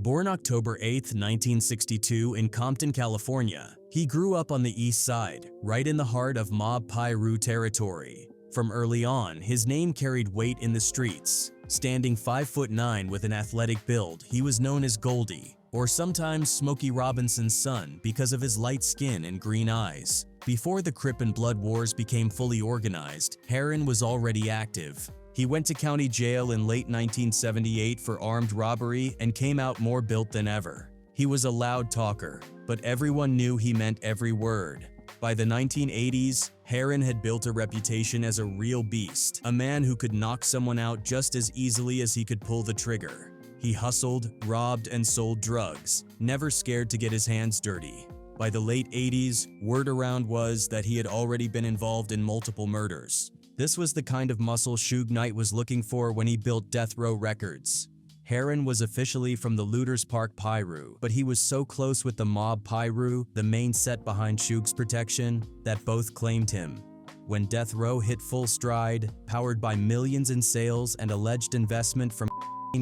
Born October 8, 1962 in Compton, California, he grew up on the East Side, right in the heart of Mob Piru territory. From early on, his name carried weight in the streets. Standing 5'9" with an athletic build, he was known as Goldie, or sometimes Smokey Robinson's son because of his light skin and green eyes. Before the Crip and Blood Wars became fully organized, Heron was already active. He went to county jail in late 1978 for armed robbery and came out more built than ever. He was a loud talker, but everyone knew he meant every word. By the 1980s, Heron had built a reputation as a real beast, a man who could knock someone out just as easily as he could pull the trigger. He hustled, robbed, and sold drugs, never scared to get his hands dirty. By the late 80s, word around was that he had already been involved in multiple murders. This was the kind of muscle Suge Knight was looking for when he built Death Row Records. Heron was officially from the Looters Park Piru, but he was so close with the Mob Piru, the main set behind Suge's protection, that both claimed him. When Death Row hit full stride, powered by millions in sales and alleged investment from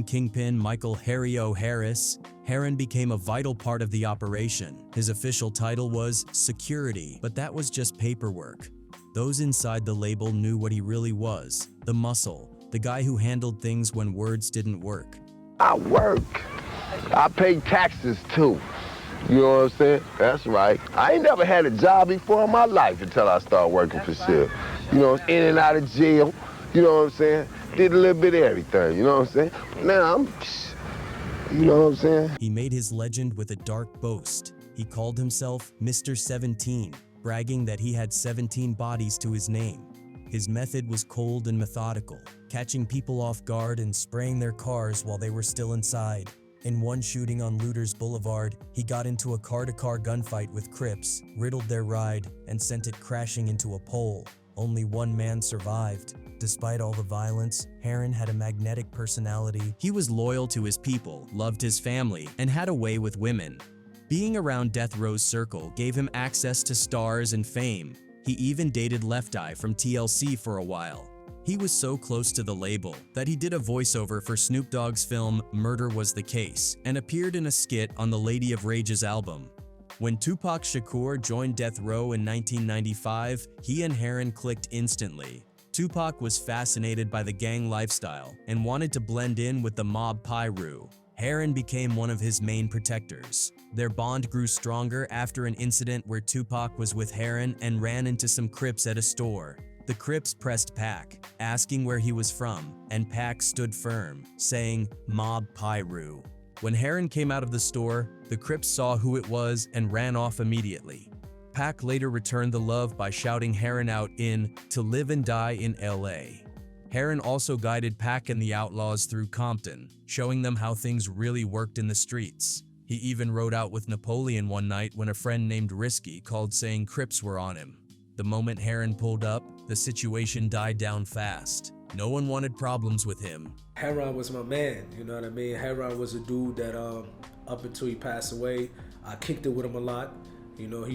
Kingpin Michael Harry O. Harris, Heron became a vital part of the operation. His official title was security, but that was just paperwork. Those inside the label knew what he really was, the muscle, the guy who handled things when words didn't work. I work. I pay taxes too. You know what I'm saying? That's right. I ain't never had a job before in my life until I started working for Suge. You know, in and out of jail. You know what I'm saying? Did a little bit of everything, you know what I'm saying? Now you know what I'm saying? He made his legend with a dark boast. He called himself Mr. 17, bragging that he had 17 bodies to his name. His method was cold and methodical, catching people off guard and spraying their cars while they were still inside. In one shooting on Looters Boulevard, he got into a car-to-car gunfight with Crips, riddled their ride, and sent it crashing into a pole. Only one man survived. Despite all the violence, Heron had a magnetic personality. He was loyal to his people, loved his family, and had a way with women. Being around Death Row's circle gave him access to stars and fame. He even dated Left Eye from TLC for a while. He was so close to the label that he did a voiceover for Snoop Dogg's film Murder Was the Case and appeared in a skit on the Lady of Rage's album. When Tupac Shakur joined Death Row in 1995, he and Heron clicked instantly. Tupac was fascinated by the gang lifestyle and wanted to blend in with the Mob Piru. Heron became one of his main protectors. Their bond grew stronger after an incident where Tupac was with Heron and ran into some Crips at a store. The Crips pressed Pac, asking where he was from, and Pac stood firm, saying, "Mob Piru." When Heron came out of the store, the Crips saw who it was and ran off immediately. Pac later returned the love by shouting Heron out in To Live and Die in LA. Heron also guided Pac and the Outlawz through Compton, showing them how things really worked in the streets. He even rode out with Napoleon one night when a friend named Risky called saying Crips were on him. The moment Heron pulled up, the situation died down fast. No one wanted problems with him. Heron was my man, you know what I mean? Heron was a dude that up until he passed away, I kicked it with him a lot. You know, I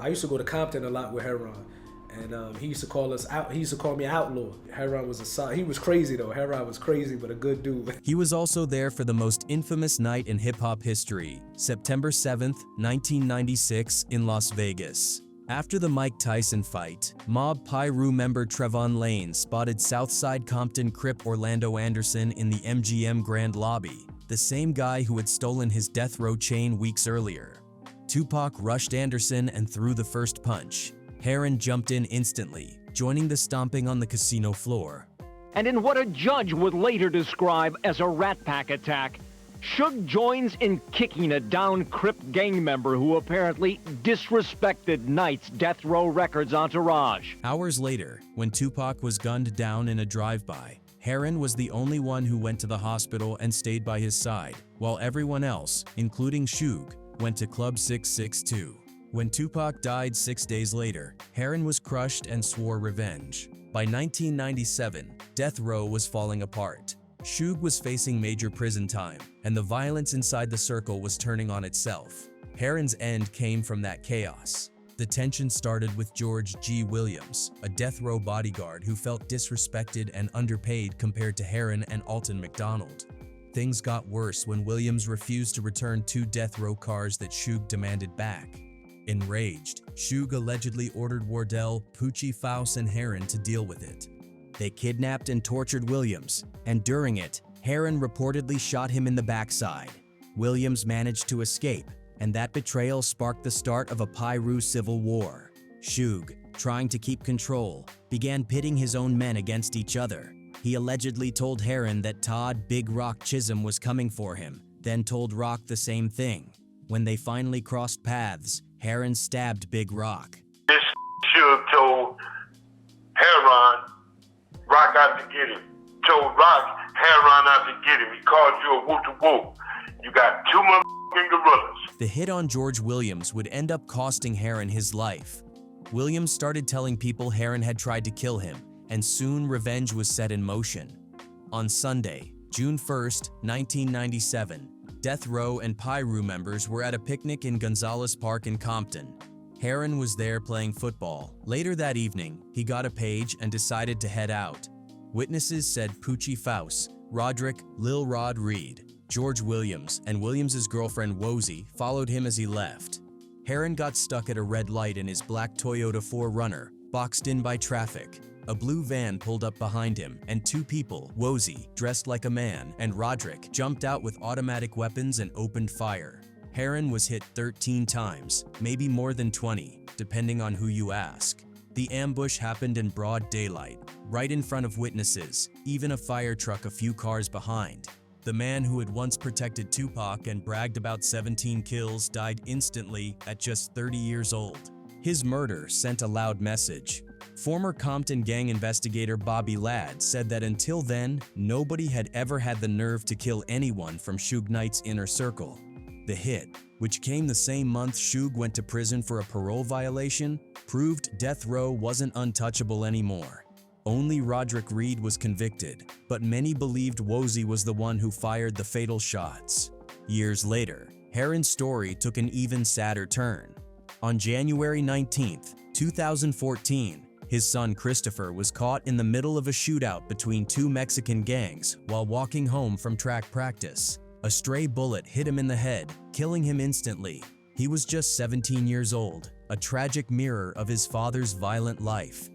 used to go to Compton a lot with Heron, and he used to call us out. He used to call me Outlaw. Heron was he was crazy though. Heron was crazy, but a good dude. He was also there for the most infamous night in hip-hop history, September 7th, 1996 in Las Vegas. After the Mike Tyson fight, Mob Piru member TREVON Lane spotted Southside Compton Crip Orlando Anderson in the MGM Grand Lobby, the same guy who had stolen his Death Row chain weeks earlier. Tupac rushed Anderson and threw the first punch. Heron jumped in instantly, joining the stomping on the casino floor. And in what a judge would later describe as a Rat Pack attack, Suge joins in kicking a down Crip gang member who apparently disrespected Knight's Death Row Records entourage. Hours later, when Tupac was gunned down in a drive-by, Heron was the only one who went to the hospital and stayed by his side, while everyone else, including Suge, went to Club 662. When Tupac died 6 days later, Heron was crushed and swore revenge. By 1997, Death Row was falling apart. Suge was facing major prison time, and the violence inside the circle was turning on itself. Heron's end came from that chaos. The tension started with George G. Williams, a Death Row bodyguard who felt disrespected and underpaid compared to Heron and ALTON McDonald. Things got worse when Williams refused to return 2 death row cars that Suge demanded back. Enraged, Suge allegedly ordered Wardell, Poochie, Faust, and Heron to deal with it. They kidnapped and tortured Williams, and during it, Heron reportedly shot him in the backside. Williams managed to escape, and that betrayal sparked the start of a Piru civil war. Suge, trying to keep control, began pitting his own men against each other. He allegedly told Heron that Todd Big Rock Chisholm was coming for him, then told Rock the same thing. When they finally crossed paths, Heron stabbed Big Rock. This Suge told Heron, Rock out to get him. Told Rock, Heron out to get him. He called you a whoop-de-whoop. You got 2 motherfucking gorillas. The hit on George Williams would end up costing Heron his life. Williams started telling people Heron had tried to kill him, and soon revenge was set in motion. On Sunday, June 1st, 1997, Death Row and Piru members were at a picnic in Gonzales Park in Compton. Heron was there playing football. Later that evening, he got a page and decided to head out. Witnesses said Poochie Faust, Roderick, Lil Rod Reed, George Williams, and Williams's girlfriend Wozie followed him as he left. Heron got stuck at a red light in his black Toyota 4Runner, boxed in by traffic. A blue van pulled up behind him, and 2 people, Wozie, dressed like a man, and Roderick, jumped out with automatic weapons and opened fire. Heron was hit 13 times, maybe more than 20, depending on who you ask. The ambush happened in broad daylight, right in front of witnesses, even a fire truck a few cars behind. The man who had once protected Tupac and bragged about 17 kills died instantly at just 30 years old. His murder sent a loud message. Former Compton gang investigator Bobby Ladd said that until then, nobody had ever had the nerve to kill anyone from Suge Knight's inner circle. The hit, which came the same month Suge went to prison for a parole violation, proved Death Row wasn't untouchable anymore. Only Roderick Reed was convicted, but many believed Wozie was the one who fired the fatal shots. Years later, Heron's story took an even sadder turn. On January 19, 2014, his son Christopher was caught in the middle of a shootout between 2 Mexican gangs while walking home from track practice. A stray bullet hit him in the head, killing him instantly. He was just 17 years old, a tragic mirror of his father's violent life.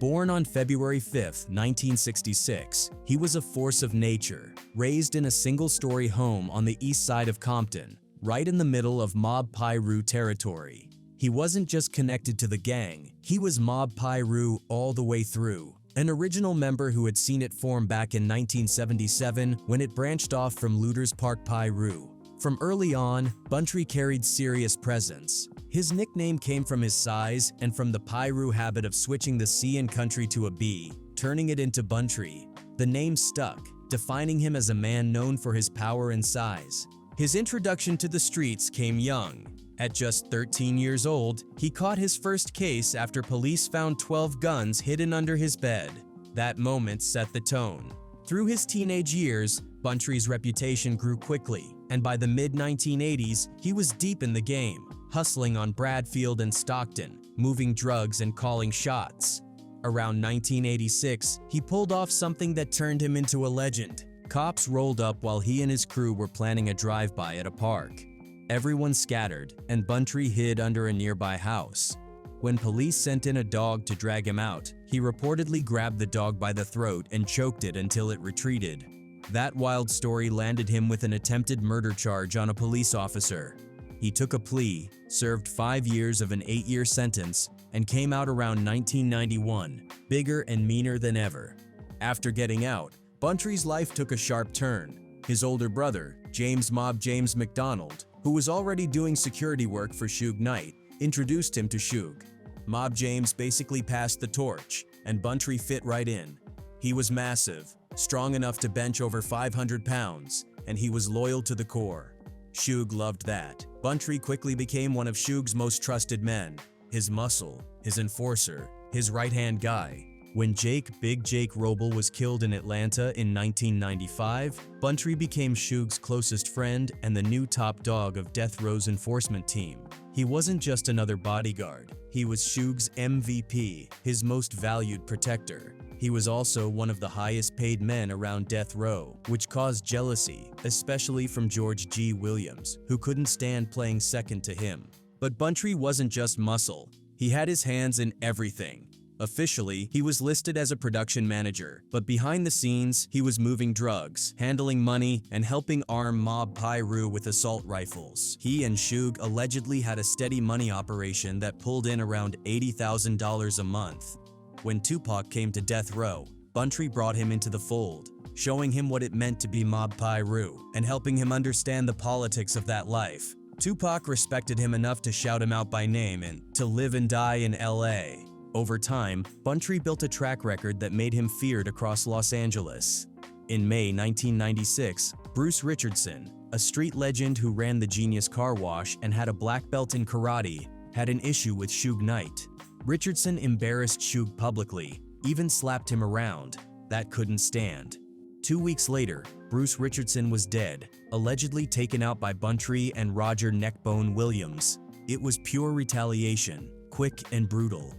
Born on February 5, 1966, he was a force of nature, raised in a single-story home on the east side of Compton, right in the middle of Mob Piru territory. He wasn't just connected to the gang, he was Mob Piru all the way through. An original member who had seen it form back in 1977 when it branched off from Looters Park Piru. From early on, BUNTRY carried serious presence. His nickname came from his size and from the Piru habit of switching the C in country to a B, turning it into BUNTRY. The name stuck, defining him as a man known for his power and size. His introduction to the streets came young. At just 13 years old, he caught his first case after police found 12 guns hidden under his bed. That moment set the tone. Through his teenage years, BUNTRY's reputation grew quickly, and by the mid-1980s, he was deep in the game, hustling on Bradfield and Stockton, moving drugs and calling shots. Around 1986, he pulled off something that turned him into a legend. Cops rolled up while he and his crew were planning a drive-by at a park. Everyone scattered, and BUNTRY hid under a nearby house. When police sent in a dog to drag him out, he reportedly grabbed the dog by the throat and choked it until it retreated. That wild story landed him with an attempted murder charge on a police officer. He took a plea, served 5 years of an 8-year sentence, and came out around 1991, bigger and meaner than ever. After getting out, BUNTRY's life took a sharp turn. His older brother, James McDonald, who was already doing security work for Suge Knight, introduced him to Suge. Mob James basically passed the torch, and BUNTRY fit right in. He was massive, strong enough to bench over 500 pounds, and he was loyal to the core. Suge loved that. BUNTRY quickly became one of Suge's most trusted men, his muscle, his enforcer, his right-hand guy. When Big Jake Roble was killed in Atlanta in 1995, BUNTRY became Suge's closest friend and the new top dog of Death Row's enforcement team. He wasn't just another bodyguard. He was Suge's MVP, his most valued protector. He was also one of the highest paid men around death row, which caused jealousy, especially from George G. Williams, who couldn't stand playing second to him. But Buntry wasn't just muscle. He had his hands in everything. Officially, he was listed as a production manager, but behind the scenes, he was moving drugs, handling money, and helping arm Mob Piru with assault rifles. He and Suge allegedly had a steady money operation that pulled in around $80,000 a month. When Tupac came to death row, Buntry brought him into the fold, showing him what it meant to be Mob Piru and helping him understand the politics of that life. Tupac respected him enough to shout him out by name and to live and die in LA. Over time, Buntry built a track record that made him feared across Los Angeles. In May 1996, Bruce Richardson, a street legend who ran the Genius Car Wash and had a black belt in karate, had an issue with Suge Knight. Richardson embarrassed Suge publicly, even slapped him around. That couldn't stand. 2 weeks later, Bruce Richardson was dead, allegedly taken out by Buntry and Roger "Neckbone" Williams. It was pure retaliation, quick and brutal.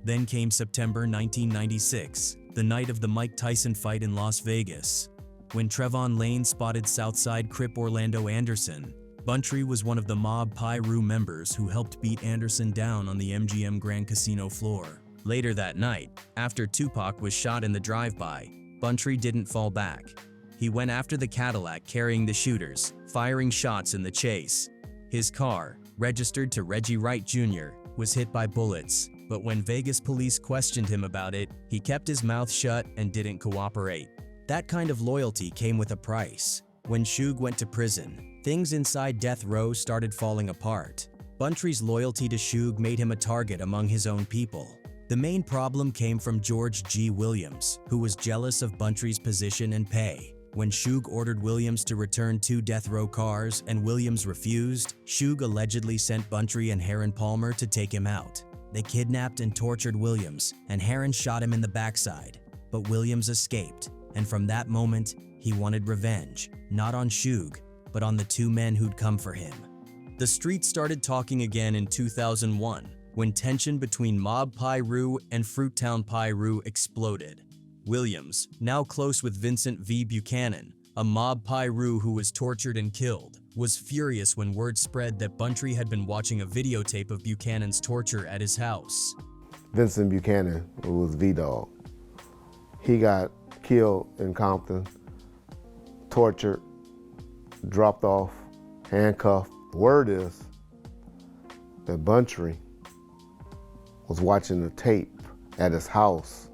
Then came September 1996, the night of the Mike Tyson fight in Las Vegas. When TREVON Lane spotted Southside Crip Orlando Anderson, Buntry was one of the Mob Piru members who helped beat Anderson down on the MGM Grand Casino floor. Later that night, after Tupac was shot in the drive-by, Buntry didn't fall back. He went after the Cadillac carrying the shooters, firing shots in the chase. His car, registered to Reggie Wright Jr., was hit by bullets, but when Vegas police questioned him about it, he kept his mouth shut and didn't cooperate. That kind of loyalty came with a price. When Suge went to prison, things inside death row started falling apart. Buntry's loyalty to Suge made him a target among his own people. The main problem came from George G. Williams, who was jealous of Buntry's position and pay. When Suge ordered Williams to return 2 death row cars and Williams refused, Suge allegedly sent Buntry and Heron Palmer to take him out. They kidnapped and tortured Williams, and Heron shot him in the backside. But Williams escaped, and from that moment, he wanted revenge, not on Suge, but on the 2 men who'd come for him. The streets started talking again in 2001, when tension between Mob Piru and Fruittown Piru exploded. Williams, now close with Vincent V. Buchanan, a Mob Piru who was tortured and killed, was furious when word spread that Buntry had been watching a videotape of Buchanan's torture at his house. Vincent Buchanan, who was V-Dog, he got killed in Compton, tortured, dropped off, handcuffed. The word is that Buntry was watching the tape at his house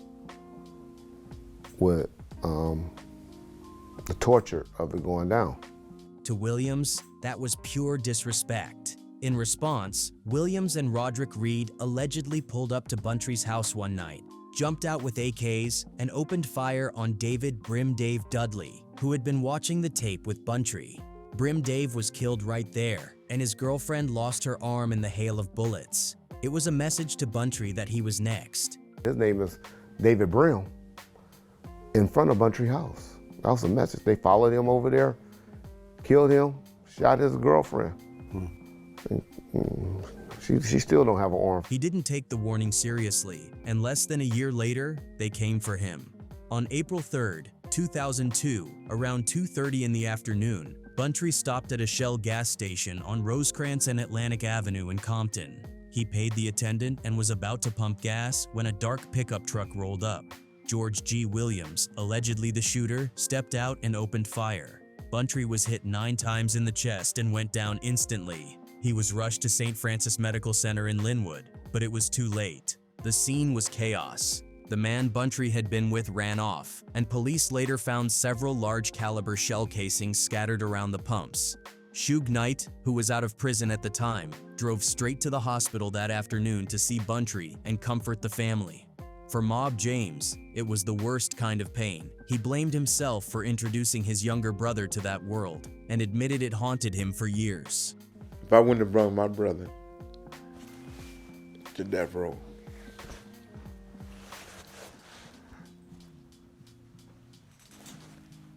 with the torture of it going down. To Williams, that was pure disrespect. In response, Williams and Roderick Reed allegedly pulled up to Buntry's house one night, jumped out with AKs, and opened fire on David "Brim Dave" Dudley, who had been watching the tape with Buntry. Brim Dave was killed right there, and his girlfriend lost her arm in the hail of bullets. It was a message to Buntry that he was next. His name is David Brim, in front of Buntry house. That was a message. They followed him over there, killed him, shot his girlfriend. She still don't have an arm. He didn't take the warning seriously, and less than a year later, they came for him. On April 3rd, 2002, around 2:30 in the afternoon, Buntry stopped at a Shell gas station on Rosecrans and Atlantic Avenue in Compton. He paid the attendant and was about to pump gas when a dark pickup truck rolled up. George G. Williams, allegedly the shooter, stepped out and opened fire. Buntry was hit 9 times in the chest and went down instantly. He was rushed to St. Francis Medical Center in Linwood, but it was too late. The scene was chaos. The man Buntry had been with ran off, and police later found several large-caliber shell casings scattered around the pumps. Suge Knight, who was out of prison at the time, drove straight to the hospital that afternoon to see Buntry and comfort the family. For Mob James, it was the worst kind of pain. He blamed himself for introducing his younger brother to that world and admitted it haunted him for years. If I wouldn't have brought my brother to death row,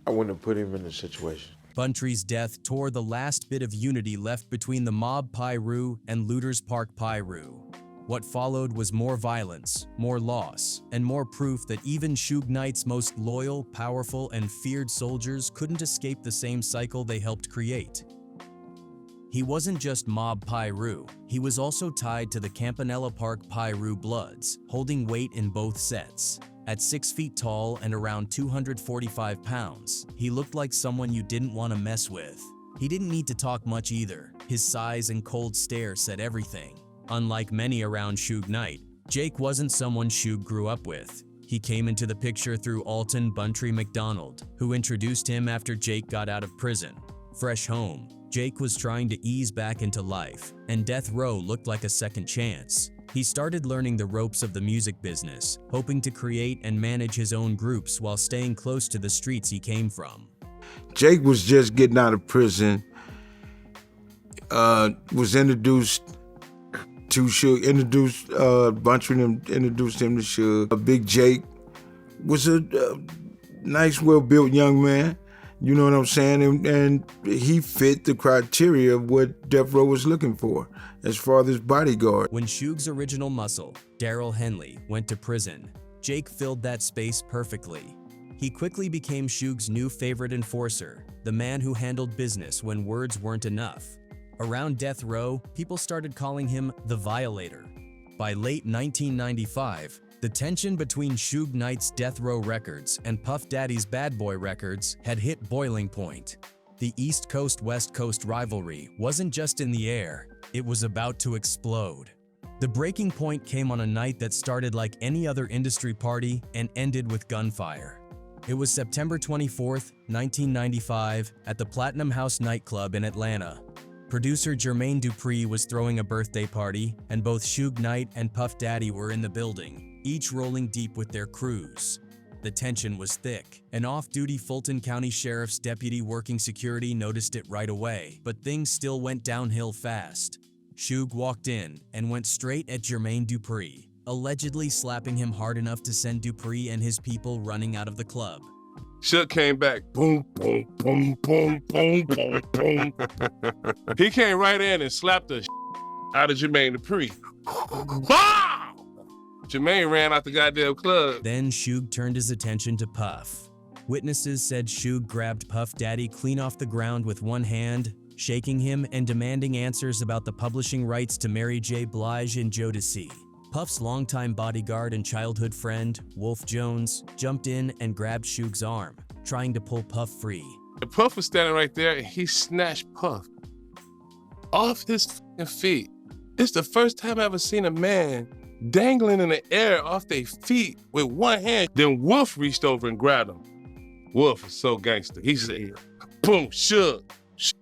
I wouldn't have put him in this situation. Buntry's death tore the last bit of unity left between the mob Piru and Looters Park Piru. What followed was more violence, more loss, and more proof that even Suge Knight's most loyal, powerful, and feared soldiers couldn't escape the same cycle they helped create. He wasn't just Mob Piru, he was also tied to the Campanella Park Piru Bloods, holding weight in both sets. At 6 feet tall and around 245 pounds, he looked like someone you didn't want to mess with. He didn't need to talk much either. His size and cold stare said everything. Unlike many around Suge Knight, Jake wasn't someone Suge grew up with. He came into the picture through ALTON BUNTRY McDonald, who introduced him after Jake got out of prison. Fresh home, Jake was trying to ease back into life, and death row looked like a second chance. He started learning the ropes of the music business, hoping to create and manage his own groups while staying close to the streets he came from. Jake was just getting out of prison, was introduced to Suge, Buntry introduced him to Suge. Big Jake was a nice, well-built young man, you know what I'm saying? And he fit the criteria of what Death Row was looking for as far as his bodyguard. When Suge's original muscle, Daryl Henley, went to prison, Jake filled that space perfectly. He quickly became Suge's new favorite enforcer, the man who handled business when words weren't enough. Around Death Row, people started calling him the Violator. By late 1995, the tension between Suge Knight's Death Row Records and Puff Daddy's Bad Boy Records had hit boiling point. The East Coast-West Coast rivalry wasn't just in the air, it was about to explode. The breaking point came on a night that started like any other industry party and ended with gunfire. It was September 24, 1995, at the Platinum House nightclub in Atlanta. Producer Jermaine Dupri was throwing a birthday party, and both Suge Knight and Puff Daddy were in the building, each rolling deep with their crews. The tension was thick. An off-duty Fulton County Sheriff's deputy working security noticed it right away, but things still went downhill fast. Suge walked in and went straight at Jermaine Dupri, allegedly slapping him hard enough to send Dupri and his people running out of the club. Suge came back, boom, boom, boom, boom, boom, boom, boom. He came right in and slapped the out of Jermaine Dupri. Wow! Jermaine ran out the goddamn club. Then Suge turned his attention to Puff. Witnesses said Suge grabbed Puff Daddy clean off the ground with one hand, shaking him and demanding answers about the publishing rights to Mary J. Blige and Jodeci. Puff's longtime bodyguard and childhood friend, Wolf Jones, jumped in and grabbed Suge's arm, trying to pull Puff free. Puff was standing right there and he snatched Puff off his feet. It's the first time I ever seen a man dangling in the air off their feet with one hand. Then Wolf reached over and grabbed him. Wolf was so gangster. He said, boom, Suge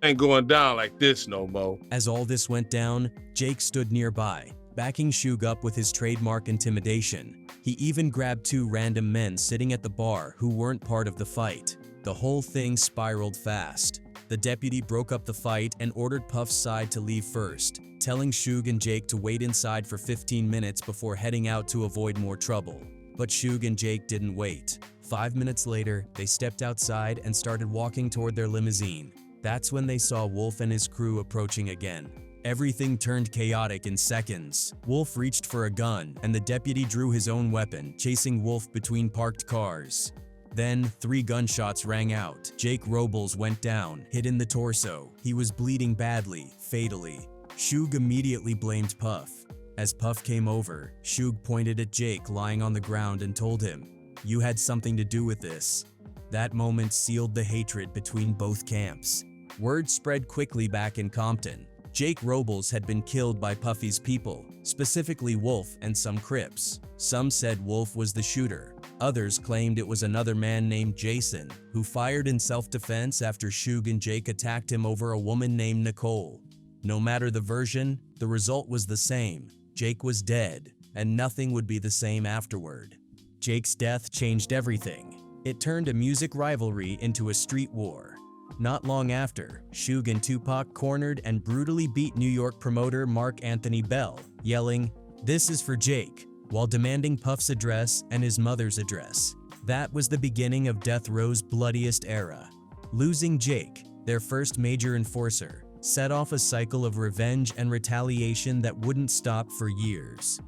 ain't going down like this no more. As all this went down, Jake stood nearby, backing Suge up with his trademark intimidation. He even grabbed two random men sitting at the bar who weren't part of the fight. The whole thing spiraled fast. The deputy broke up the fight and ordered Puff's side to leave first, telling Suge and Jake to wait inside for 15 minutes before heading out to avoid more trouble. But Suge and Jake didn't wait. 5 minutes later, they stepped outside and started walking toward their limousine. That's when they saw Wolf and his crew approaching again. Everything turned chaotic in seconds. Wolf reached for a gun, and the deputy drew his own weapon, chasing Wolf between parked cars. Then, 3 gunshots rang out. Jake Robles went down, hit in the torso. He was bleeding badly, fatally. Suge immediately blamed Puff. As Puff came over, Suge pointed at Jake lying on the ground and told him, "You had something to do with this." That moment sealed the hatred between both camps. Word spread quickly back in Compton. Jake Robles had been killed by Puffy's people, specifically Wolf and some Crips. Some said Wolf was the shooter. Others claimed it was another man named Jason, who fired in self-defense after Suge and Jake attacked him over a woman named Nicole. No matter the version, the result was the same. Jake was dead, and nothing would be the same afterward. Jake's death changed everything. It turned a music rivalry into a street war. Not long after, Suge and Tupac cornered and brutally beat New York promoter Mark Anthony Bell, yelling, "This is for Jake," while demanding Puff's address and his mother's address. That was the beginning of Death Row's bloodiest era. Losing Jake, their first major enforcer, set off a cycle of revenge and retaliation that wouldn't stop for years.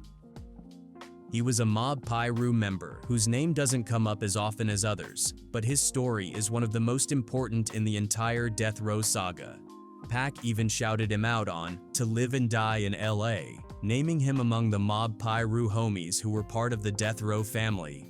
He was a Mob Piru member whose name doesn't come up as often as others, but his story is one of the most important in the entire Death Row saga. Pac even shouted him out on "To Live and Die in LA," naming him among the Mob Piru homies who were part of the Death Row family.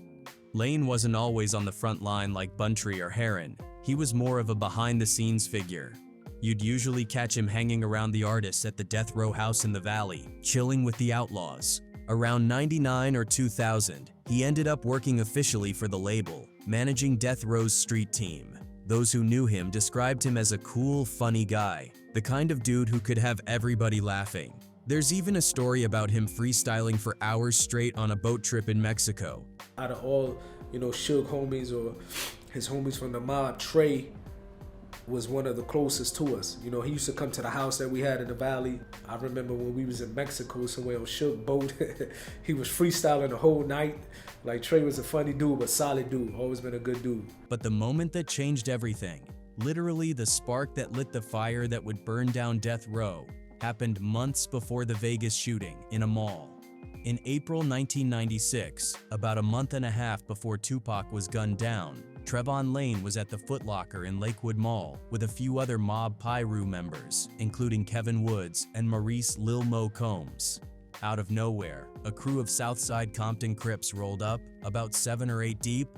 Lane wasn't always on the front line like Buntry or Heron. He was more of a behind-the-scenes figure. You'd usually catch him hanging around the artists at the Death Row house in the Valley, chilling with the Outlawz. Around 99 or 2000, he ended up working officially for the label, managing Death Row's street team. Those who knew him described him as a cool, funny guy, the kind of dude who could have everybody laughing. There's even a story about him freestyling for hours straight on a boat trip in Mexico. Out of all, Suge homies or his homies from the mob, Trey was one of the closest to us. He used to come to the house that we had in the Valley. I remember when we was in Mexico somewhere on Suge boat, he was freestyling the whole night. Like, Trey was a funny dude, but solid dude, always been a good dude. But the moment that changed everything, literally the spark that lit the fire that would burn down Death Row, happened months before the Vegas shooting in a mall. In April 1996, about a month and a half before Tupac was gunned down, TREVON Lane was at the Foot Locker in Lakewood Mall with a few other Mob Piru members, including Kevin Woods and Maurice Lil Mo Combs. Out of nowhere, a crew of Southside Compton Crips rolled up, about 7 or 8 deep.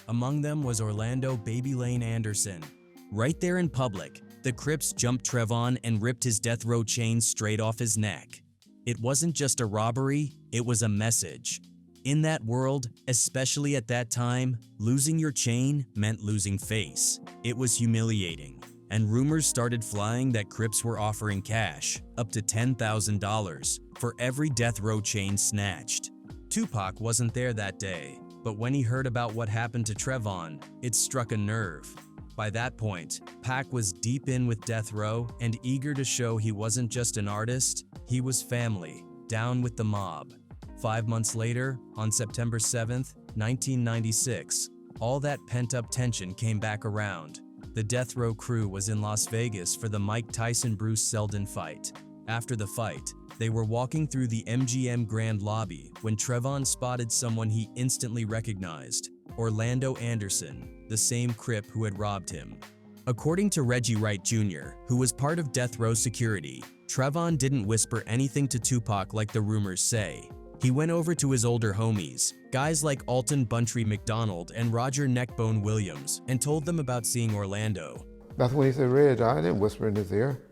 Among them was Orlando Baby Lane Anderson. Right there in public, the Crips jumped TREVON and ripped his Death Row chain straight off his neck. It wasn't just a robbery, it was a message. In that world, especially at that time, losing your chain meant losing face. It was humiliating, and rumors started flying that Crips were offering cash, up to $10,000, for every Death Row chain snatched. Tupac wasn't there that day, but when he heard about what happened to TREVON, it struck a nerve. By that point, Pac was deep in with Death Row and eager to show he wasn't just an artist, he was family, down with the mob. 5 months later, on September 7th, 1996, all that pent-up tension came back around. The Death Row crew was in Las Vegas for the Mike Tyson-Bruce Seldon fight. After the fight, they were walking through the MGM Grand Lobby when TREVON spotted someone he instantly recognized, Orlando Anderson, the same Crip who had robbed him. According to Reggie Wright Jr., who was part of Death Row security, TREVON didn't whisper anything to Tupac like the rumors say. He went over to his older homies, guys like ALTON BUNTRY McDonald and Roger Neckbone Williams, and told them about seeing Orlando. That's when he said, "Reg, I didn't whisper in his ear."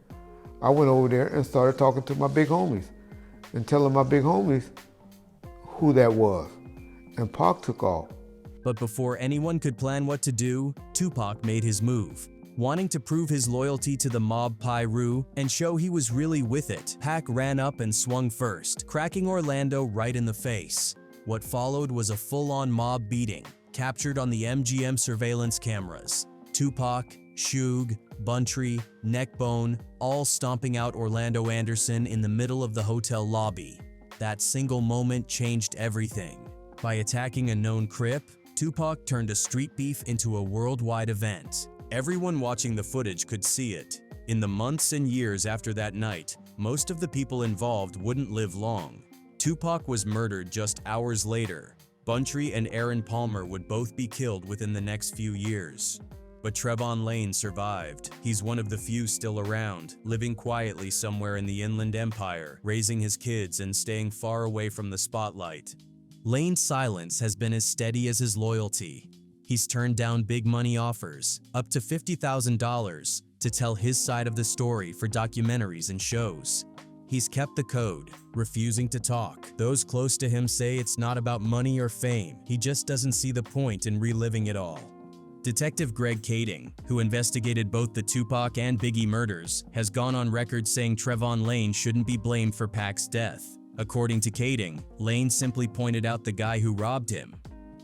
I went over there and started talking to my big homies and telling my big homies who that was. And Pac took off. But before anyone could plan what to do, Tupac made his move. Wanting to prove his loyalty to the Mob Piru and show he was really with it, Pac ran up and swung first, cracking Orlando right in the face. What followed was a full-on mob beating, captured on the MGM surveillance cameras. Tupac, Suge, Buntry, Neckbone, all stomping out Orlando Anderson in the middle of the hotel lobby. That single moment changed everything. By attacking a known Crip, Tupac turned a street beef into a worldwide event. Everyone watching the footage could see it. In the months and years after that night, most of the people involved wouldn't live long. Tupac was murdered just hours later. Buntry and Aaron Palmer would both be killed within the next few years. But TREVON Lane survived. He's one of the few still around, living quietly somewhere in the Inland Empire, raising his kids and staying far away from the spotlight. Lane's silence has been as steady as his loyalty. He's turned down big money offers, up to $50,000, to tell his side of the story for documentaries and shows. He's kept the code, refusing to talk. Those close to him say it's not about money or fame, he just doesn't see the point in reliving it all. Detective Greg Kading, who investigated both the Tupac and Biggie murders, has gone on record saying TREVON Lane shouldn't be blamed for Pac's death. According to Kading, Lane simply pointed out the guy who robbed him.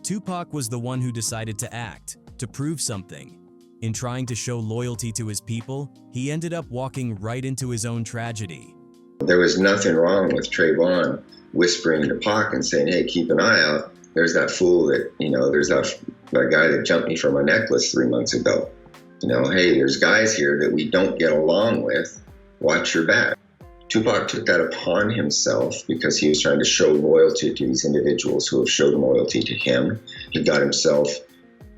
Tupac was the one who decided to act, to prove something. In trying to show loyalty to his people, he ended up walking right into his own tragedy. There was nothing wrong with TREVON whispering to Pac and saying, "Hey, keep an eye out. There's that fool that, there's that guy that jumped me for my necklace 3 months ago." You know, hey, there's guys here that we don't get along with. Watch your back. Tupac took that upon himself because he was trying to show loyalty to these individuals who have showed loyalty to him. He got himself,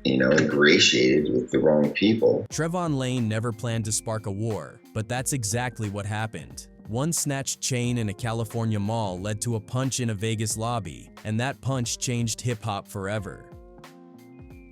you know, ingratiated with the wrong people. Trevon Lane never planned to spark a war, but that's exactly what happened. One snatched chain in a California mall led to a punch in a Vegas lobby, and that punch changed hip-hop forever.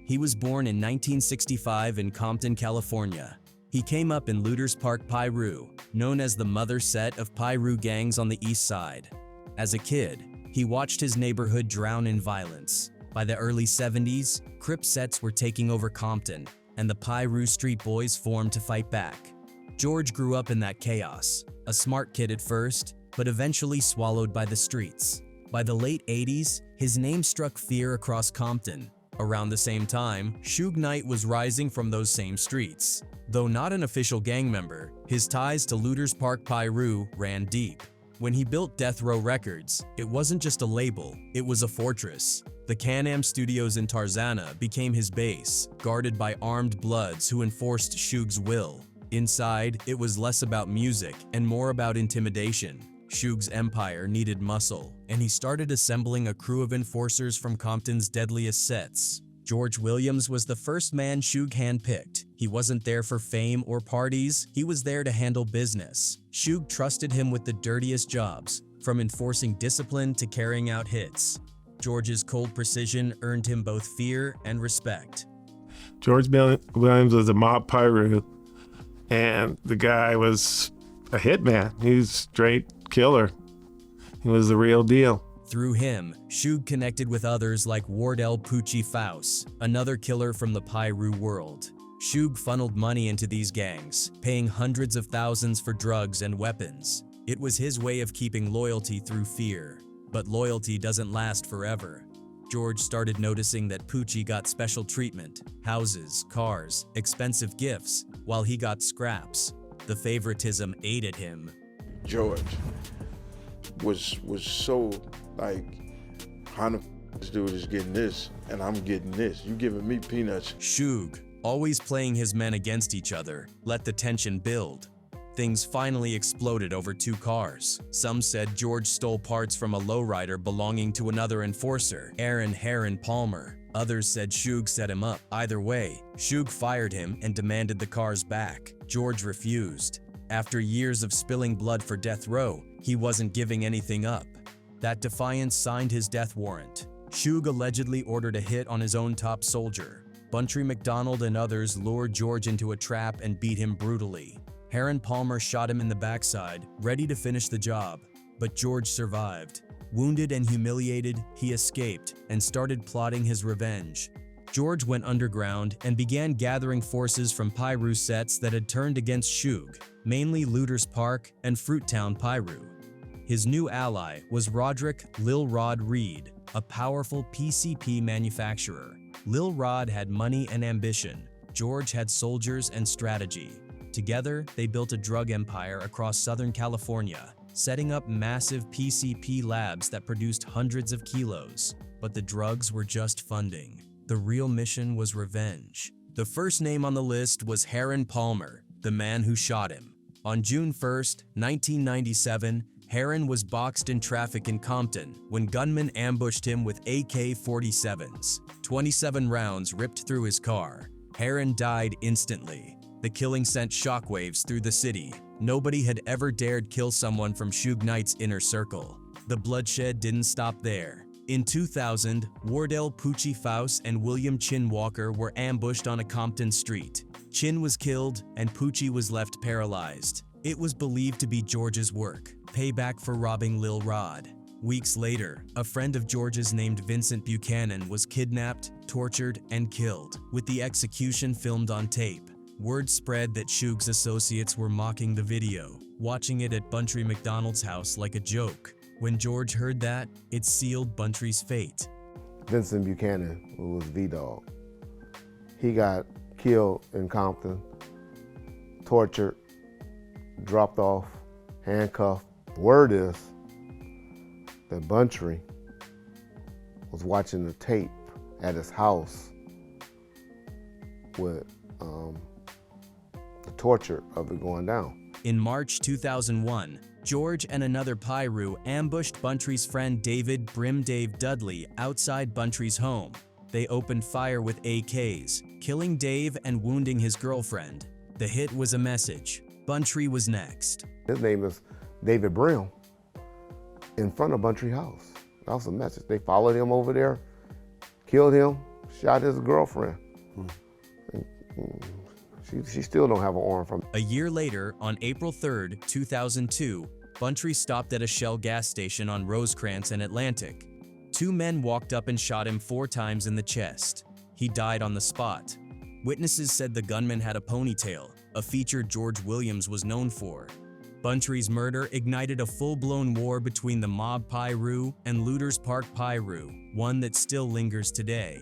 He was born in 1965 in Compton, California. He came up in Looters Park, Piru, known as the mother set of Piru gangs on the east side. As a kid, he watched his neighborhood drown in violence. By the early 70s, Crips sets were taking over Compton, and the Piru Street Boys formed to fight back. George grew up in that chaos, a smart kid at first, but eventually swallowed by the streets. By the late 80s, his name struck fear across Compton. Around the same time, Suge Knight was rising from those same streets. Though not an official gang member, his ties to Looters Park Piru ran deep. When he built Death Row Records, it wasn't just a label, it was a fortress. The Can-Am studios in Tarzana became his base, guarded by armed bloods who enforced Suge's will. Inside, it was less about music and more about intimidation. Suge's empire needed muscle, and he started assembling a crew of enforcers from Compton's deadliest sets. George Williams was the first man Suge handpicked. He wasn't there for fame or parties, he was there to handle business. Suge trusted him with the dirtiest jobs, from enforcing discipline to carrying out hits. George's cold precision earned him both fear and respect. George Williams was a mob pyro, and the guy was a hitman. He's a straight killer. He was the real deal. Through him, Suge connected with others like Wardell Poochie Faust, another killer from the Piru world. Suge funneled money into these gangs, paying hundreds of thousands for drugs and weapons. It was his way of keeping loyalty through fear. But loyalty doesn't last forever. George started noticing that Poochie got special treatment, houses, cars, expensive gifts, while he got scraps. The favoritism ate at him. George was so like, how the this dude is getting this and I'm getting this. You giving me peanuts. Suge, always playing his men against each other, let the tension build. Things finally exploded over two cars. Some said George stole parts from a lowrider belonging to another enforcer, Heron Palmer. Others said Suge set him up. Either way, Suge fired him and demanded the cars back. George refused. After years of spilling blood for death row, he wasn't giving anything up. That defiance signed his death warrant. Suge allegedly ordered a hit on his own top soldier. BUNTRY McDonald and others lured George into a trap and beat him brutally. Heron Palmer shot him in the backside, ready to finish the job, but George survived. Wounded and humiliated, he escaped and started plotting his revenge. George went underground and began gathering forces from Piru sets that had turned against Suge, mainly Looters Park and Fruittown Piru. His new ally was Roderick Lil Rod Reed, a powerful PCP manufacturer. Lil Rod had money and ambition. George had soldiers and strategy. Together, they built a drug empire across Southern California, setting up massive PCP labs that produced hundreds of kilos. But the drugs were just funding. The real mission was revenge. The first name on the list was Heron Palmer, the man who shot him. On June 1st, 1997, Heron was boxed in traffic in Compton when gunmen ambushed him with AK-47s. 27 rounds ripped through his car. Heron died instantly. The killing sent shockwaves through the city. Nobody had ever dared kill someone from Suge Knight's inner circle. The bloodshed didn't stop there. In 2000, Wardell Poochie Faust and William Chin Walker were ambushed on a Compton street. Chin was killed and Poochie was left paralyzed. It was believed to be George's work, payback for robbing Lil Rod. Weeks later, a friend of George's named Vincent Buchanan was kidnapped, tortured, and killed, with the execution filmed on tape. Word spread that Suge's associates were mocking the video, watching it at BUNTRY McDonald's house like a joke. When George heard that, it sealed BUNTRY's fate. Vincent Buchanan, who was V-Dog, he got killed in Compton, tortured, dropped off, handcuffed. Word is that BUNTRY was watching the tape at his house with torture of it going down. In March 2001, George and another Pyru ambushed Buntry's friend David "Brim Dave" Dudley outside Buntry's home. They opened fire with AKs, killing Dave and wounding his girlfriend. The hit was a message. Buntry was next. His name is David Brim, in front of Buntry house. That was a message. They followed him over there, killed him, shot his girlfriend. She still don't have an arm from it. A year later, on April 3, 2002, Buntry stopped at a Shell gas station on Rosecrans and Atlantic. Two men walked up and shot him 4 times in the chest. He died on the spot. Witnesses said the gunman had a ponytail, a feature George Williams was known for. Buntry's murder ignited a full-blown war between the mob Pyru and Looters Park Pyru, one that still lingers today.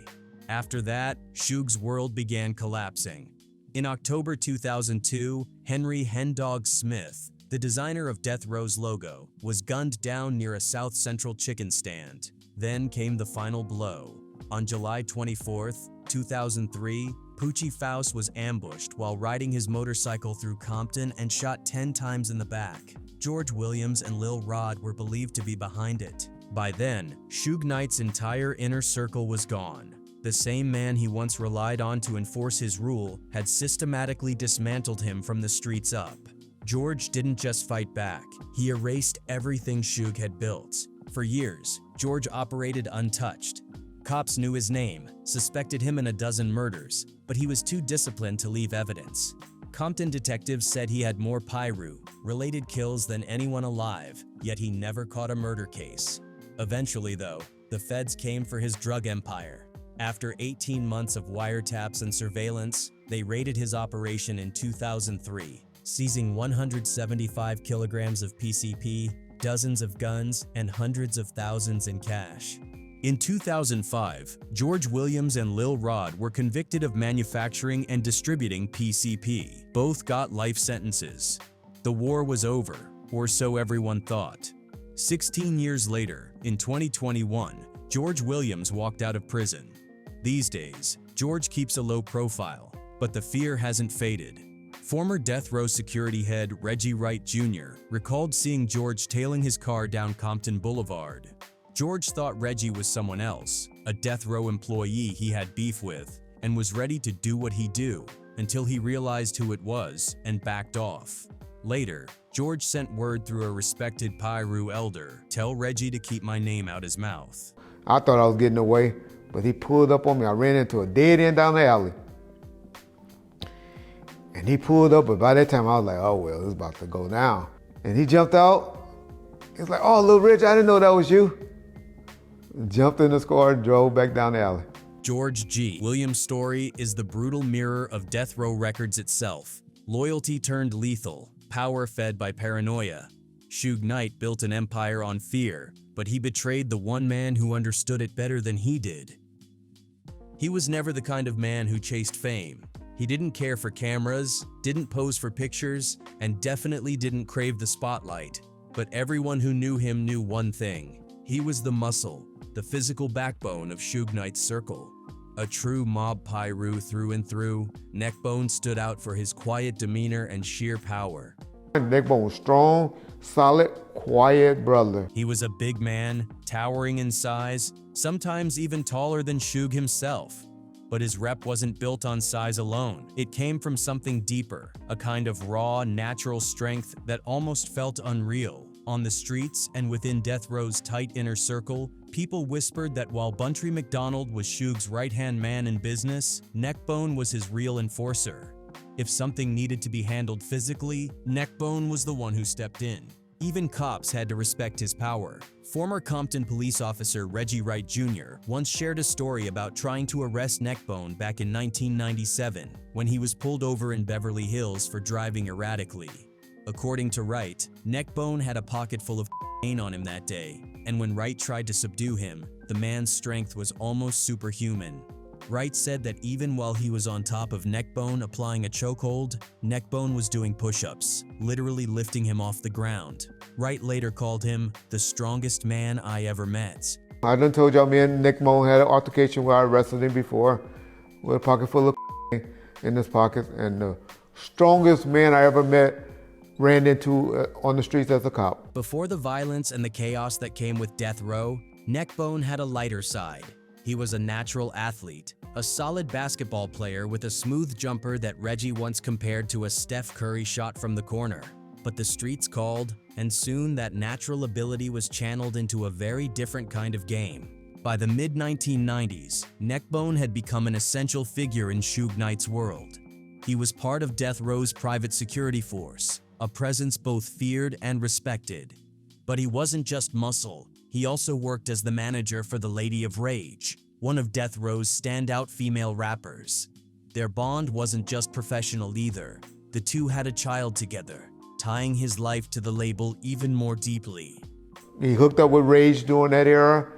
After that, Suge's world began collapsing. In October 2002, Henry "Hendog" Smith, the designer of Death Row's logo, was gunned down near a South Central chicken stand. Then came the final blow. On July 24, 2003, Poochie Faust was ambushed while riding his motorcycle through Compton and shot 10 times in the back. George Williams and Lil Rod were believed to be behind it. By then, Suge Knight's entire inner circle was gone. The same man he once relied on to enforce his rule had systematically dismantled him from the streets up. George didn't just fight back, he erased everything Suge had built. For years, George operated untouched. Cops knew his name, suspected him in a dozen murders, but he was too disciplined to leave evidence. Compton detectives said he had more Pyru-related kills than anyone alive, yet he never caught a murder case. Eventually, though, the feds came for his drug empire. After 18 months of wiretaps and surveillance, they raided his operation in 2003, seizing 175 kilograms of PCP, dozens of guns, and hundreds of thousands in cash. In 2005, George Williams and Lil Rod were convicted of manufacturing and distributing PCP. Both got life sentences. The war was over, or so everyone thought. 16 years later, in 2021, George Williams walked out of prison. These days, George keeps a low profile, but the fear hasn't faded. Former Death Row security head Reggie Wright Jr. recalled seeing George tailing his car down Compton Boulevard. George thought Reggie was someone else, a Death Row employee he had beef with, and was ready to do what he do, until he realized who it was and backed off. Later, George sent word through a respected Pyru elder, "Tell Reggie to keep my name out his mouth." I thought I was getting away, but he pulled up on me. I ran into a dead end down the alley. And he pulled up, but by that time I was like, oh well, it's about to go down. And he jumped out. He's like, oh, little Rich, I didn't know that was you. Jumped in his car and drove back down the alley. George G. Williams' story is the brutal mirror of Death Row Records itself. Loyalty turned lethal, power fed by paranoia. Suge Knight built an empire on fear, but he betrayed the one man who understood it better than he did. He was never the kind of man who chased fame. He didn't care for cameras, didn't pose for pictures, and definitely didn't crave the spotlight. But everyone who knew him knew one thing. He was the muscle, the physical backbone of Suge Knight's circle. A true mob Pyru through and through, Neckbone stood out for his quiet demeanor and sheer power. Neckbone was strong, solid, quiet brother. He was a big man, towering in size, sometimes even taller than Suge himself. But his rep wasn't built on size alone. It came from something deeper, a kind of raw, natural strength that almost felt unreal. On the streets and within Death Row's tight inner circle, people whispered that while BUNTRY McDonald was Suge's right-hand man in business, Neckbone was his real enforcer. If something needed to be handled physically, Neckbone was the one who stepped in. Even cops had to respect his power. Former Compton police officer Reggie Wright Jr. once shared a story about trying to arrest Neckbone back in 1997 when he was pulled over in Beverly Hills for driving erratically. According to Wright, Neckbone had a pocket full of cocaine on him that day, and when Wright tried to subdue him, the man's strength was almost superhuman. Wright said that even while he was on top of Neckbone applying a chokehold, Neckbone was doing push-ups, literally lifting him off the ground. Wright later called him the strongest man I ever met. I done told y'all me and Neckbone had an altercation where I arrested him before with a pocket full of in his pocket, and the strongest man I ever met ran into on the streets as a cop. Before the violence and the chaos that came with death row, NECKBONE had a lighter side. He was a natural athlete, a solid basketball player with a smooth jumper that Reggie once compared to a Steph Curry shot from the corner. But the streets called, and soon that natural ability was channeled into a very different kind of game. By the mid-1990s, NECKBONE had become an essential figure in Suge Knight's world. He was part of death row's private security force, a presence both feared and respected. But he wasn't just muscle, he also worked as the manager for the Lady of Rage, one of death row's standout female rappers. Their bond wasn't just professional either. The two had a child together, tying his life to the label even more deeply. He hooked up with Rage during that era.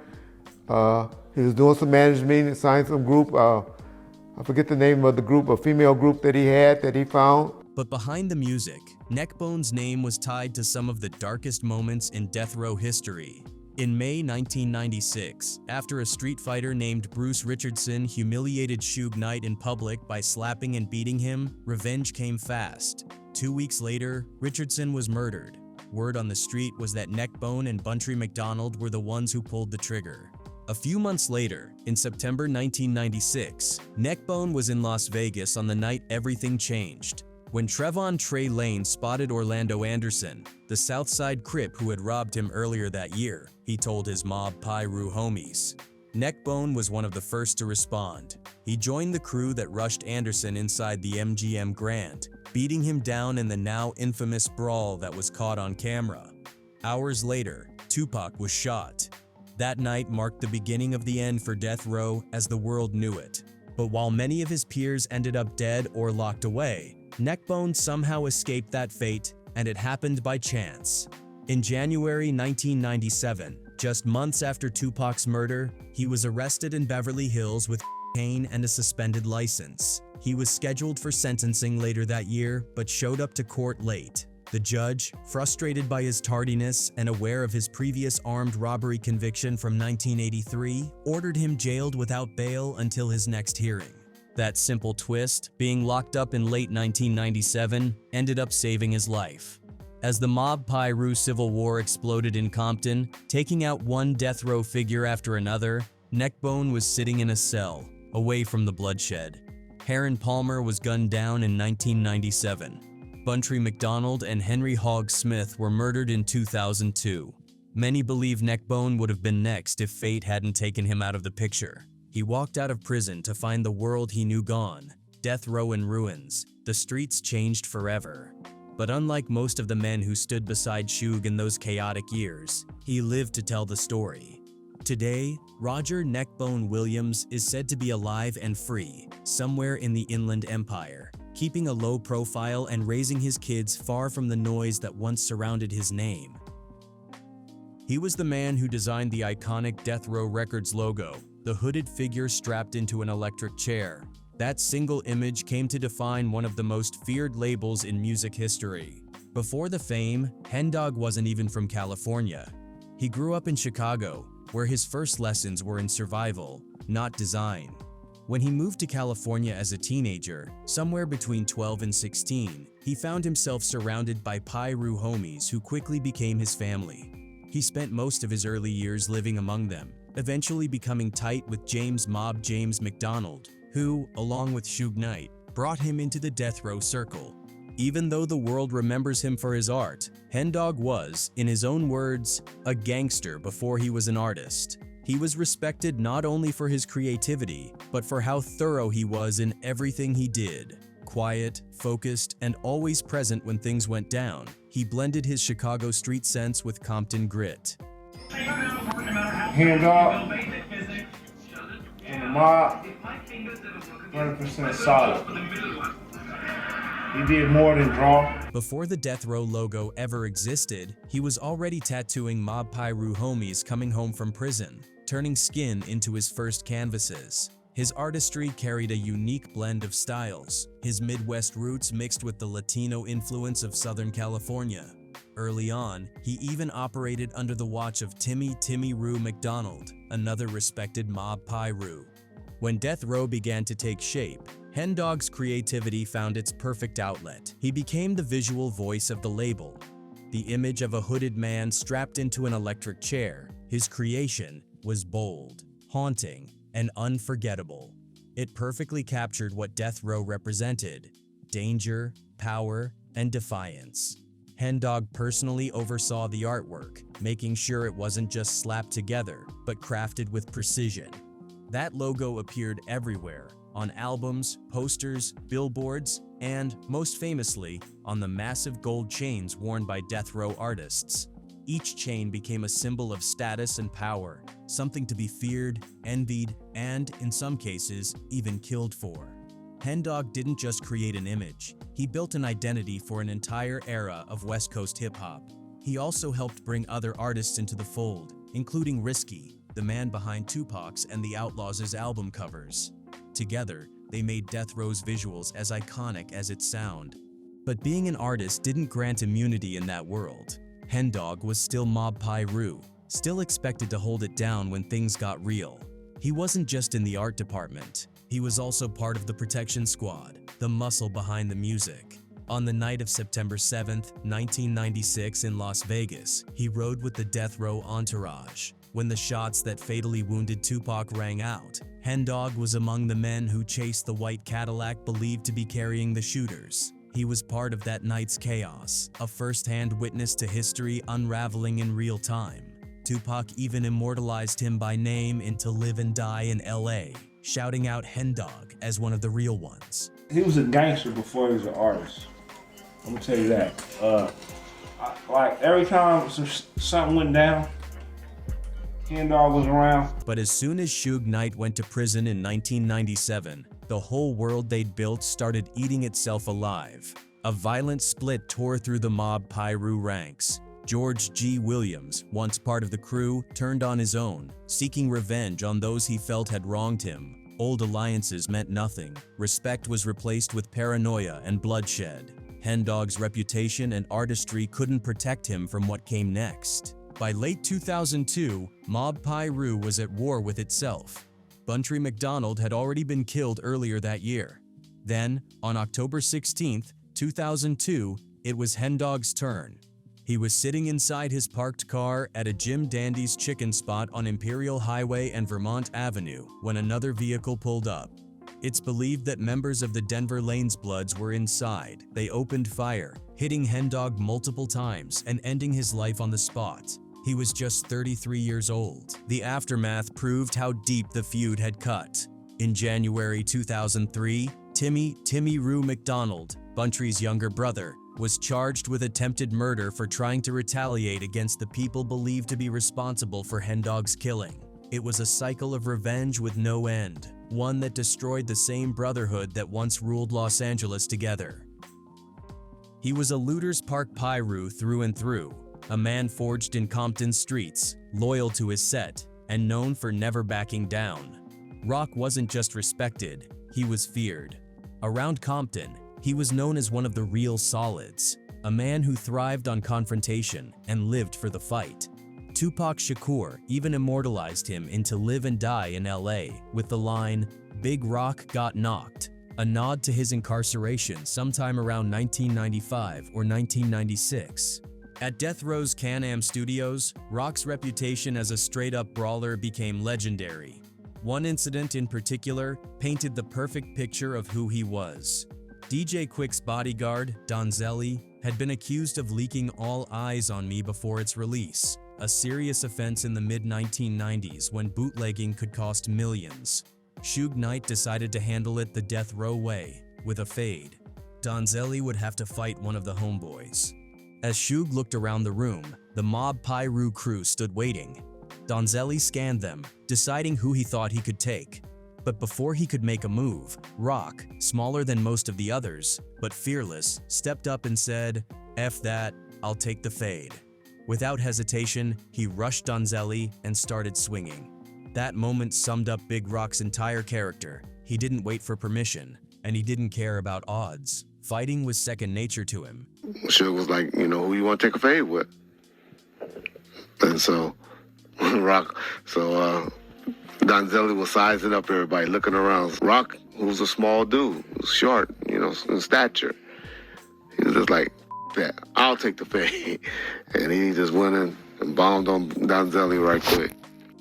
He was doing some management and signed some group. I forget the name of the group, a female group that he had that he found. But behind the music, NECKBONE's name was tied to some of the darkest moments in death row history. In May 1996, after a street fighter named Bruce Richardson humiliated Suge Knight in public by slapping and beating him, revenge came fast. 2 weeks later, Richardson was murdered. Word on the street was that NECKBONE and BUNTRY McDonald were the ones who pulled the trigger. A few months later, in September 1996, NECKBONE was in Las Vegas on the night everything changed. When TREVON Trey Lane spotted Orlando Anderson, the Southside Crip who had robbed him earlier that year, he told his mob Pyru homies. NECKBONE was one of the first to respond. He joined the crew that rushed Anderson inside the MGM Grand, beating him down in the now infamous brawl that was caught on camera. Hours later, Tupac was shot. That night marked the beginning of the end for death row as the world knew it. But while many of his peers ended up dead or locked away, NECKBONE somehow escaped that fate, and it happened by chance. In January 1997, just months after Tupac's murder, he was arrested in Beverly Hills with cocaine and a suspended license. He was scheduled for sentencing later that year, but showed up to court late. The judge, frustrated by his tardiness and aware of his previous armed robbery conviction from 1983, ordered him jailed without bail until his next hearing. That simple twist, being locked up in late 1997, ended up saving his life. As the mob Pyru civil war exploded in Compton, taking out one death row figure after another, NECKBONE was sitting in a cell, away from the bloodshed. Heron Palmer was gunned down in 1997. BUNTRY McDonald and Henry Hogg Smith were murdered in 2002. Many believe NECKBONE would have been next if fate hadn't taken him out of the picture. He walked out of prison to find the world he knew gone, death row in ruins, the streets changed forever. But unlike most of the men who stood beside Suge in those chaotic years, he lived to tell the story. Today, Roger "NECKBONE" Williams is said to be alive and free, somewhere in the Inland Empire, keeping a low profile and raising his kids far from the noise that once surrounded his name. He was the man who designed the iconic Death Row Records logo, the hooded figure strapped into an electric chair. That single image came to define one of the most feared labels in music history. Before the fame, Hendog wasn't even from California. He grew up in Chicago, where his first lessons were in survival, not design. When he moved to California as a teenager, somewhere between 12 and 16, he found himself surrounded by Pyru homies who quickly became his family. He spent most of his early years living among them, eventually becoming tight with James McDonald, who, along with Suge Knight, brought him into the death row circle. Even though the world remembers him for his art, Hendog was, in his own words, a gangster before he was an artist. He was respected not only for his creativity, but for how thorough he was in everything he did. Quiet, focused, and always present when things went down, he blended his Chicago street sense with Compton grit. Hand up, and the mob, 100% solid. He did more than draw. Before the Death Row logo ever existed, he was already tattooing mob Pyru homies coming home from prison, turning skin into his first canvases. His artistry carried a unique blend of styles, his Midwest roots mixed with the Latino influence of Southern California. Early on, he even operated under the watch of Timmy Rue McDonald, another respected mob Pyru. When Death Row began to take shape, Hen Dog's creativity found its perfect outlet. He became the visual voice of the label. The image of a hooded man strapped into an electric chair, his creation was bold, haunting, and unforgettable. It perfectly captured what Death Row represented: danger, power, and defiance. Hen Dog personally oversaw the artwork, making sure it wasn't just slapped together, but crafted with precision. That logo appeared everywhere, on albums, posters, billboards, and, most famously, on the massive gold chains worn by Death Row artists. Each chain became a symbol of status and power, something to be feared, envied, and, in some cases, even killed for. Hen Dog didn't just create an image, he built an identity for an entire era of West Coast hip-hop. He also helped bring other artists into the fold, including Risky, the man behind Tupac's and the Outlawz' album covers. Together, they made Death Row's visuals as iconic as its sound. But being an artist didn't grant immunity in that world. Hen Dog was still Mob Piru, still expected to hold it down when things got real. He wasn't just in the art department, he was also part of the protection squad, the muscle behind the music. On the night of September 7, 1996 in Las Vegas, he rode with the Death Row entourage. When the shots that fatally wounded Tupac rang out, Hen Dog was among the men who chased the white Cadillac believed to be carrying the shooters. He was part of that night's chaos, a first-hand witness to history unraveling in real time. Tupac even immortalized him by name in To Live and Die in LA, shouting out Hen Dog as one of the real ones. He was a gangster before he was an artist. I'm gonna tell you that. Like every time something went down, Hen Dog was around. But as soon as Suge Knight went to prison in 1997, the whole world they'd built started eating itself alive. A violent split tore through the Mob Piru ranks. George G. Williams, once part of the crew, turned on his own, seeking revenge on those he felt had wronged him. Old alliances meant nothing. Respect was replaced with paranoia and bloodshed. Hen Dog's reputation and artistry couldn't protect him from what came next. By late 2002, Mob Piru was at war with itself. BUNTRY McDonald had already been killed earlier that year. Then, on October 16, 2002, it was Hen Dog's turn. He was sitting inside his parked car at a Jim Dandy's chicken spot on Imperial Highway and Vermont Avenue when another vehicle pulled up. It's believed that members of the Denver Lanes Bloods were inside. They opened fire, hitting Hen Dog multiple times and ending his life on the spot. He was just 33 years old. The aftermath proved how deep the feud had cut. In January 2003, Timmy Rue McDonald, BUNTRY's younger brother, was charged with attempted murder for trying to retaliate against the people believed to be responsible for Hen Dog's killing. It was a cycle of revenge with no end, one that destroyed the same brotherhood that once ruled Los Angeles together. He was a Looters Park Piru through and through, a man forged in Compton streets, loyal to his set, and known for never backing down. Rock wasn't just respected, he was feared. Around Compton, he was known as one of the real solids, a man who thrived on confrontation and lived for the fight. Tupac Shakur even immortalized him in To Live and Die in LA with the line, "Big Rock got knocked," a nod to his incarceration sometime around 1995 or 1996. At Death Row's Can-Am Studios, Rock's reputation as a straight-up brawler became legendary. One incident in particular painted the perfect picture of who he was. DJ Quick's bodyguard, Donzelli, had been accused of leaking All Eyes on Me before its release, a serious offense in the mid-1990s when bootlegging could cost millions. Suge Knight decided to handle it the Death Row way, with a fade. Donzelli would have to fight one of the homeboys. As Suge looked around the room, the Mob Piru crew stood waiting. Donzelli scanned them, deciding who he thought he could take. But before he could make a move, Rock, smaller than most of the others, but fearless, stepped up and said, "F that, I'll take the fade." Without hesitation, he rushed Donzelli and started swinging. That moment summed up Big Rock's entire character. He didn't wait for permission, and he didn't care about odds. Fighting was second nature to him. Suge was like, who you want to take a fade with? And so, Donzelli was sizing up everybody, looking around. Rock, who's a small dude, was short, you know, in stature. He was just like, that, I'll take the fade. And he just went in and bombed on Donzelli right quick.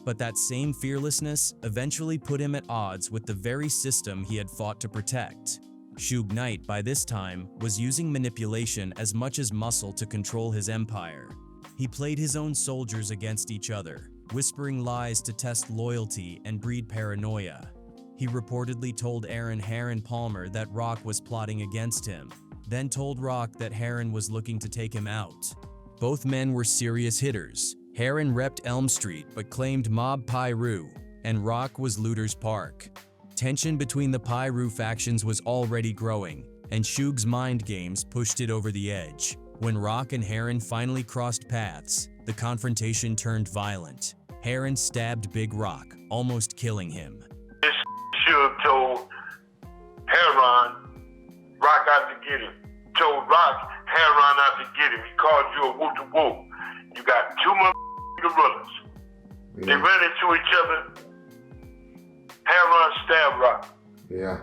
But that same fearlessness eventually put him at odds with the very system he had fought to protect. Suge Knight, by this time, was using manipulation as much as muscle to control his empire. He played his own soldiers against each other, whispering lies to test loyalty and breed paranoia. He reportedly told Heron Palmer that Rock was plotting against him, then told Rock that Heron was looking to take him out. Both men were serious hitters. Heron repped Elm Street but claimed Mob Piru, and Rock was Looters Park. Tension between the Piru factions was already growing, and Suge's mind games pushed it over the edge. When Rock and Heron finally crossed paths, the confrontation turned violent. Heron stabbed Big Rock, almost killing him. This Suge told Heron, Rock out to get him. Told Rock, Heron out to get him. He called you a woo-to-woo. You got two gorillas. Yeah. They ran into each other. Heron stabbed Rock. Yeah.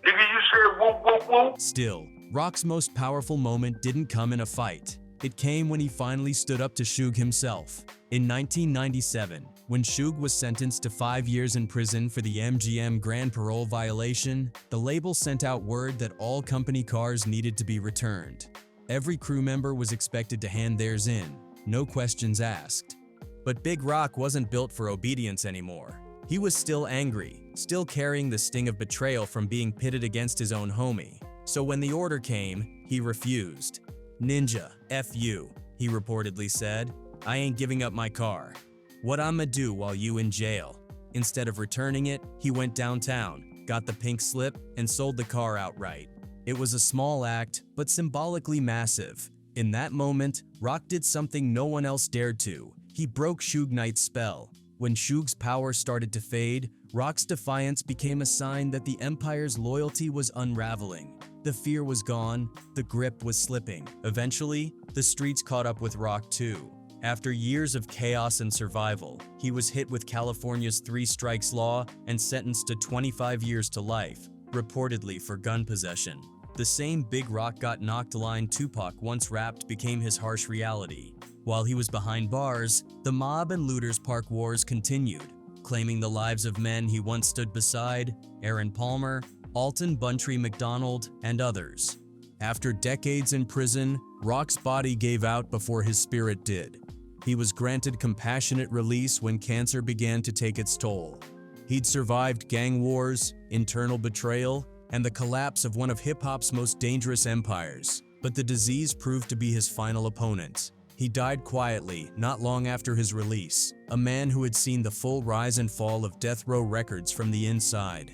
Nigga, you said woo-woo-woo? Still, Rock's most powerful moment didn't come in a fight. It came when he finally stood up to Suge himself. In 1997, when Suge was sentenced to 5 years in prison for the MGM grand parole violation, the label sent out word that all company cars needed to be returned. Every crew member was expected to hand theirs in, no questions asked. But Big Rock wasn't built for obedience anymore. He was still angry, still carrying the sting of betrayal from being pitted against his own homie. So when the order came, he refused. "Ninja, F you," he reportedly said. "I ain't giving up my car. What I'ma do while you in jail?" Instead of returning it, he went downtown, got the pink slip, and sold the car outright. It was a small act, but symbolically massive. In that moment, Rock did something no one else dared to. He broke Suge Knight's spell. When Suge's power started to fade, Rock's defiance became a sign that the Empire's loyalty was unraveling. The fear was gone, the grip was slipping. Eventually, the streets caught up with Rock too. After years of chaos and survival, he was hit with California's 3 strikes law and sentenced to 25 years to life, reportedly for gun possession. The same Big Rock got knocked line Tupac once rapped became his harsh reality. While he was behind bars, the mob and Looters Park wars continued, claiming the lives of men he once stood beside, Heron Palmer, ALTON, BUNTRY, MCDONALD, and others. After decades in prison, Rock's body gave out before his spirit did. He was granted compassionate release when cancer began to take its toll. He'd survived gang wars, internal betrayal, and the collapse of one of hip-hop's most dangerous empires. But the disease proved to be his final opponent. He died quietly not long after his release, a man who had seen the full rise and fall of death row records from the inside.